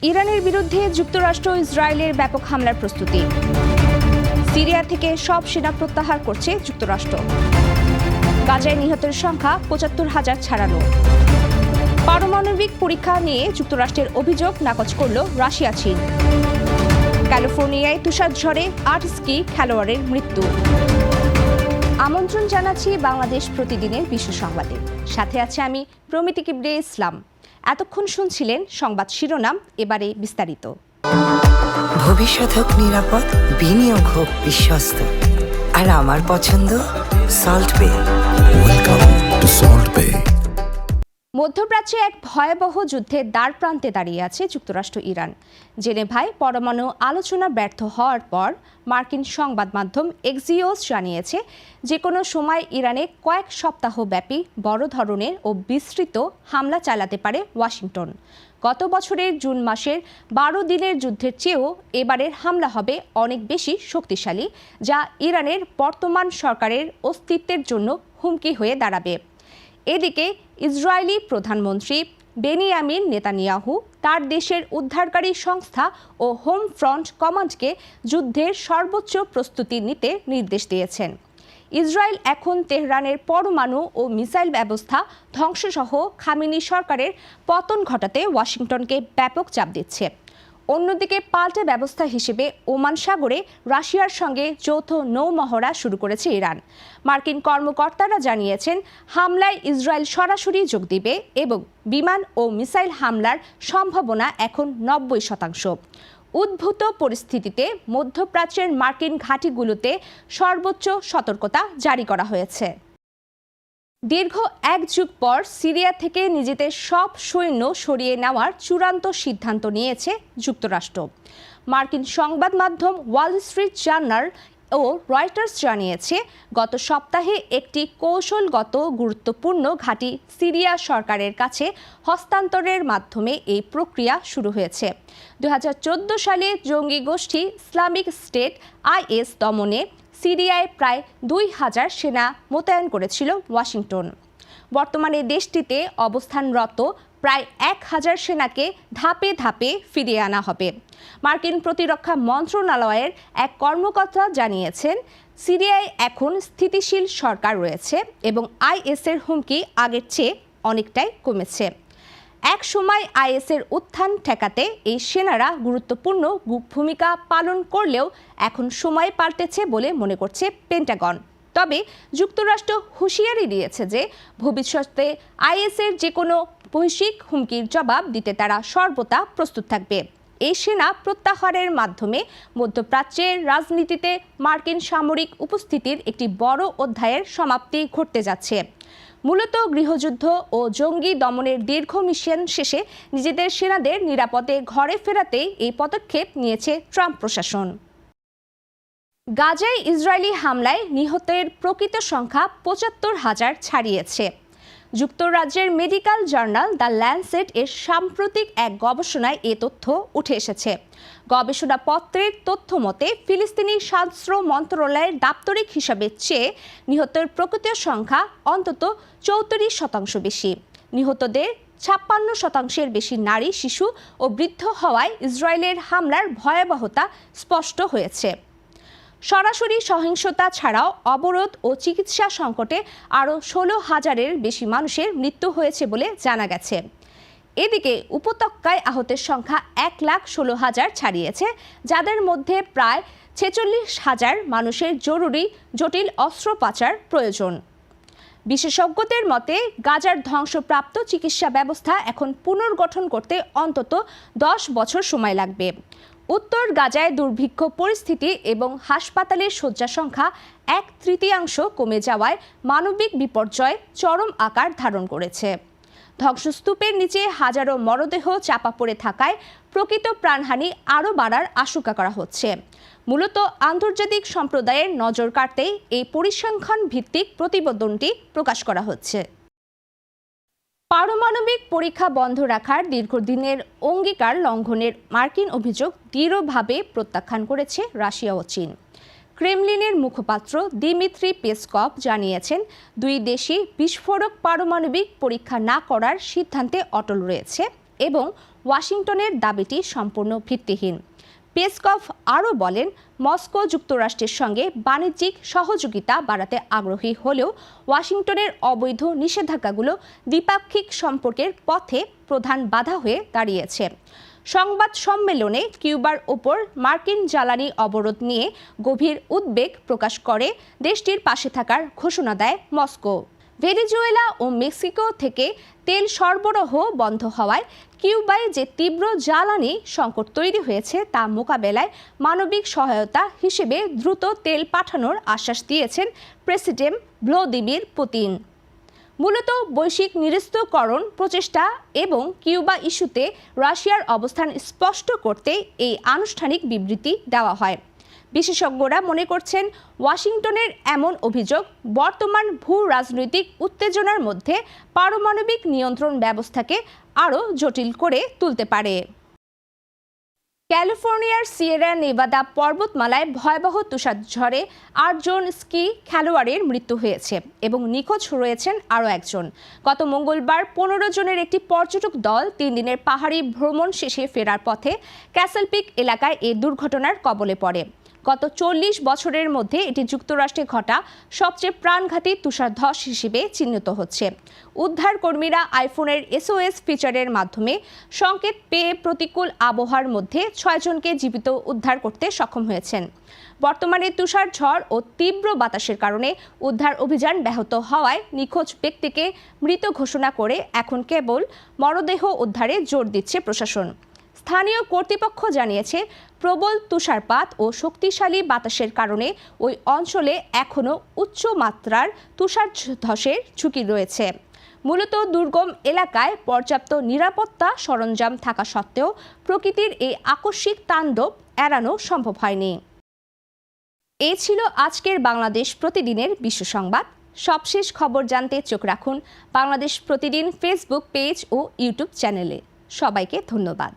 ইরানের বিরুদ্ধে যুক্তরাষ্ট্র ও ইসরায়েলের ব্যাপক হামলার প্রস্তুতি। সিরিয়া থেকে সব সেনা প্রত্যাহার করছে যুক্তরাষ্ট্র। গাজায় নিহতের সংখ্যা ৭৫,০০০ ছাড়ানো। পারমাণবিক পরীক্ষা নিয়ে যুক্তরাষ্ট্রের অভিযোগ নাকচ করল রাশিয়া চীন। ক্যালিফোর্নিয়ায় তুষারঝড়ে ৮ স্কি খেলোয়াড়ের মৃত্যু। আমন্ত্রণ জানাচ্ছি বাংলাদেশ প্রতিদিনের বিশ্ব সংবাদে। সাথে আছে আমি প্রমিতি কিবরে ইসলাম। এতক্ষণ শুনছিলেন সংবাদ শিরোনাম, এবারে বিস্তারিত। ভবিষ্যৎ হোক নিরাপদ, বিনিয়োগ হোক বিশ্বস্ত, আর আমার পছন্দ সল্ট বে। ওয়েলকাম টু সল্ট বে। মধ্যপ্রাচ্যে এক ভয়াবহ যুদ্ধের দ্বার প্রান্তে দাঁড়িয়ে আছে যুক্তরাষ্ট্র ইরান। জেনেভায় পরমাণু আলোচনা ব্যর্থ হওয়ার পর মার্কিন সংবাদ মাধ্যম এক্সিওস জানিয়েছে যে কোনো সময় ইরানে কয়েক সপ্তাহব্যাপী বড় ধরনের ও বিস্তৃত হামলা চালাতে পারে ওয়াশিংটন। গত বছরের জুন মাসের ১২ দিনের যুদ্ধের চেয়েও এবারের হামলা হবে অনেক বেশি শক্তিশালী, যা ইরানের বর্তমান সরকারের অস্তিত্বের জন্য হুমকি হয়ে দাঁড়াবে। এদিকে ইসরায়েলি প্রধানমন্ত্রী বেনিয়ামিন নেতানিয়াহু তার দেশের উদ্ধারকারী সংস্থা ও হোম ফ্রন্ট কমান্ডকে যুদ্ধের সর্বোচ্চ প্রস্তুতি নিতে নির্দেশ দিয়েছেন। ইসরায়েল এখন তেহরানের পরমাণু ও মিসাইল ব্যবস্থা ধ্বংসসহ খামেনি সরকারের পতন ঘটাতে ওয়াশিংটনকে ব্যাপক চাপ দিচ্ছে। অন্যদিকে পাল্টা ব্যবস্থা হিসেবে ওমান সাগরে রাশিয়ার সঙ্গে যৌথ নৌমহড়া শুরু করেছে ইরান। মার্কিন কর্মকর্তারা জানিয়েছেন হামলায় ইসরায়েল সরাসরি যোগ দিবে এবং বিমান ও মিসাইল হামলার সম্ভাবনা এখন ৯০%। উদ্ভূত পরিস্থিতিতে মধ্যপ্রাচ্যের মার্কিন ঘাঁটিগুলোতে সর্বোচ্চ সতর্কতা জারি করা হয়েছে। দীর্ঘ এক যুগ পর সিরিয়া থেকে নিজেদের সব সৈন্য সরিয়ে নেওয়ার চূড়ান্ত সিদ্ধান্ত নিয়েছে যুক্তরাষ্ট্র। মার্কিন সংবাদ মাধ্যম ওয়াল স্ট্রিট জার্নাল ও রয়টার্স জানিয়েছে গত সপ্তাহে একটি কৌশলগত গুরুত্বপূর্ণ ঘাঁটি সিরিয়া সরকারের কাছে হস্তান্তরের মাধ্যমে এই প্রক্রিয়া শুরু হয়েছে। ২০১৪ সালে জঙ্গি গোষ্ঠী ইসলামিক স্টেট IS দমনে সিরিয়ায় প্রায় ২,০০০ সেনা মোতায়েন করেছিল ওয়াশিংটন। বর্তমানে দেশটিতে অবস্থানরত প্রায় ১,০০০ সেনাকে ধাপে ধাপে ফিরিয়ে আনা হবে। মার্কিন প্রতিরক্ষা মন্ত্রণালয়ের এক কর্মকর্তা জানিয়েছেন সিরিয়ায় এখন স্থিতিশীল সরকার রয়েছে এবং IS-এর হুমকি আগের চেয়ে অনেকটাই কমেছে। এক সময় IS-এর উত্থান ঠেকাতে এই সেনারা গুরুত্বপূর্ণ ভূমিকা পালন করলেও এখন সময় পাল্টেছে বলে মনে করছে পেন্টাগন। তবে যুক্তরাষ্ট্র হুঁশিয়ারি দিয়েছে যে ভবিষ্যতে IS-এর যে কোনো বৈশ্বিক হুমকির জবাব দিতে তারা সর্বদা প্রস্তুত থাকবে। এই সেনা প্রত্যাহারের মাধ্যমে মধ্যপ্রাচ্যের রাজনীতিতে মার্কিন সামরিক উপস্থিতির একটি বড় অধ্যায়ের সমাপ্তি ঘটতে যাচ্ছে। মূলত গৃহযুদ্ধ ও জঙ্গি দমনের দীর্ঘ মিশন শেষে নিজেদের সেনাদের নিরাপদে ঘরে ফেরাতেই এই পদক্ষেপ নিয়েছে ট্রাম্প প্রশাসন। গাজায় ইসরায়েলি হামলায় নিহতের প্রকৃত সংখ্যা ৭৫,০০০ ছাড়িয়েছে। যুক্তরাজ্যের মেডিকেল জার্নাল দ্য ল্যান্সেট এর সাম্প্রতিক এক গবেষণায় এ তথ্য উঠে এসেছে। গবেষণাপত্রের তথ্য মতে ফিলিস্তিনি স্বাস্থ্য মন্ত্রণালয়ের দাপ্তরিক হিসাবের চেয়ে নিহতের প্রকৃত সংখ্যা অন্তত ৩৪% বেশি। নিহতদের ৫৬% বেশি নারী, শিশু ও বৃদ্ধ হওয়ায় ইসরায়েলের হামলার ভয়াবহতা স্পষ্ট হয়েছে। সরাসরি সহিংসতা ছাড়াও অবরোধ ও চিকিৎসা সংকটে আরও ১৬,০০০-এর বেশি মানুষের মৃত্যু হয়েছে বলে জানা গেছে। এদিকে উপত্যকায় আহতের সংখ্যা ১,১৬,০০০ ছাড়িয়েছে, যাদের মধ্যে প্রায় ৪৬,০০০ মানুষের জটিল অস্ত্রোপচার প্রয়োজন। বিশেষজ্ঞদের মতে গাজার ধ্বংসপ্রাপ্ত চিকিৎসা ব্যবস্থা এখন পুনর্গঠন করতে অন্তত ১০ বছর সময় লাগবে। উত্তর গাজায় দুর্ভিক্ষ পরিস্থিতি এবং হাসপাতালের শয্যা সংখ্যা ১/৩ কমে যাওয়ায় মানবিক বিপর্যয় চরম আকার ধারণ করেছে। ধ্বংসস্তূপের নিচে হাজারো মরদেহ চাপা পড়ে থাকায় প্রকৃত প্রাণহানি আরও বাড়ার আশঙ্কা করা হচ্ছে। মূলত আন্তর্জাতিক সম্প্রদায়ের নজর কাড়তেই এই পরিসংখ্যান ভিত্তিক প্রতিবেদনটি প্রকাশ করা হচ্ছে। পারমাণবিক পরীক্ষা বন্ধ রাখার দীর্ঘদিনের অঙ্গীকার লঙ্ঘনের মার্কিন অভিযোগ দৃঢ়ভাবে প্রত্যাখ্যান করেছে রাশিয়া ও চীন। ক্রেমলিনের মুখপাত্র দিমিত্রি পেসকভ জানিয়েছেন দুই দেশই বিস্ফোরক পারমাণবিক পরীক্ষা না করার সিদ্ধান্তে অটল রয়েছে এবং ওয়াশিংটনের দাবিটি সম্পূর্ণ ভিত্তিহীন। পেসকভ আরও বলেন, মস্কো যুক্তরাষ্ট্রের সঙ্গে বাণিজ্যিক সহযোগিতা বাড়াতে আগ্রহী হলেও ওয়াশিংটনের অবৈধ নিষেধাজ্ঞাগুলো দ্বিপাক্ষিক সম্পর্কের পথে প্রধান বাধা হয়ে দাঁড়িয়েছে। সংবাদ সম্মেলনে কিউবার ওপর মার্কিন জ্বালানি অবরোধ নিয়ে গভীর উদ্বেগ প্রকাশ করে দেশটির পাশে থাকার ঘোষণা দেয় মস্কো। ভেনেজুয়েলা ও মেক্সিকো থেকে তেল সরবরাহ বন্ধ হওয়ায় কিউবায় যে তীব্র জ্বালানি সংকট তৈরি হয়েছে তা মোকাবেলায় মানবিক সহায়তা হিসেবে দ্রুত তেল পাঠানোর আশ্বাস দিয়েছেন প্রেসিডেন্ট ভ্লাদিমির পুতিন। মূলত বৈশ্বিক নিরস্ত্রীকরণ প্রচেষ্টা এবং কিউবা ইস্যুতে রাশিয়ার অবস্থান স্পষ্ট করতে এই আনুষ্ঠানিক বিবৃতি দেওয়া হয়। বিশেষজ্ঞরা মনে করছেন, ওয়াশিংটনের এমন অভিযোগ বর্তমান ভূ রাজনৈতিক উত্তেজনার মধ্যে পারমাণবিক নিয়ন্ত্রণ ব্যবস্থাকে আরও জটিল করে তুলতে পারে। ক্যালিফোর্নিয়ার সিয়েরা নেভাদা পর্বতমালায় ভয়াবহ তুষারঝড়ে 8 জন স্কি খেলোয়াড়ের মৃত্যু হয়েছে এবং নিখোঁজ রয়েছেন আরও একজন। গত মঙ্গলবার 15 জনের একটি পর্যটক দল 3 দিনের পাহাড়ি ভ্রমণ শেষে ফেরার পথে ক্যাসেল পিক এলাকায় এই দুর্ঘটনার কবলে পড়ে। গত 40 বছরের মধ্যে এটি যুক্তরাষ্ট্রে ঘটা সবচেয়ে প্রাণঘাতী তুষারধস হিসেবে চিহ্নিত হচ্ছে। উদ্ধারকর্মীরা আইফোনের SOS ফিচারের মাধ্যমে সংকেত পেয়ে প্রতিকূল আবহাওয়ার মধ্যে 6 জনকে জীবিত উদ্ধার করতে সক্ষম হয়েছেন। বর্তমানে তুষারঝড় ও তীব্র বাতাসের কারণে উদ্ধার অভিযান ব্যাহত হওয়ায় নিখোঁজ ব্যক্তিকে মৃত ঘোষণা করে এখন কেবল মরদেহ উদ্ধারে জোর দিচ্ছে প্রশাসন। স্থানীয় কর্তৃপক্ষ জানিয়েছে, প্রবল তুষারপাত ও শক্তিশালী বাতাসের কারণে ওই অঞ্চলে এখনও উচ্চ মাত্রার তুষারধসের ঝুঁকি রয়েছে। মূলত দুর্গম এলাকায় পর্যাপ্ত নিরাপত্তা সরঞ্জাম থাকা সত্ত্বেও প্রকৃতির এই আকস্মিক তাণ্ডব এড়ানো সম্ভব হয়নি। এই ছিল আজকের বাংলাদেশ প্রতিদিনের বিশ্ব সংবাদ। সবশেষ খবর জানতে চোখ রাখুন বাংলাদেশ প্রতিদিন ফেসবুক পেজ ও ইউটিউব চ্যানেলে। সবাইকে ধন্যবাদ।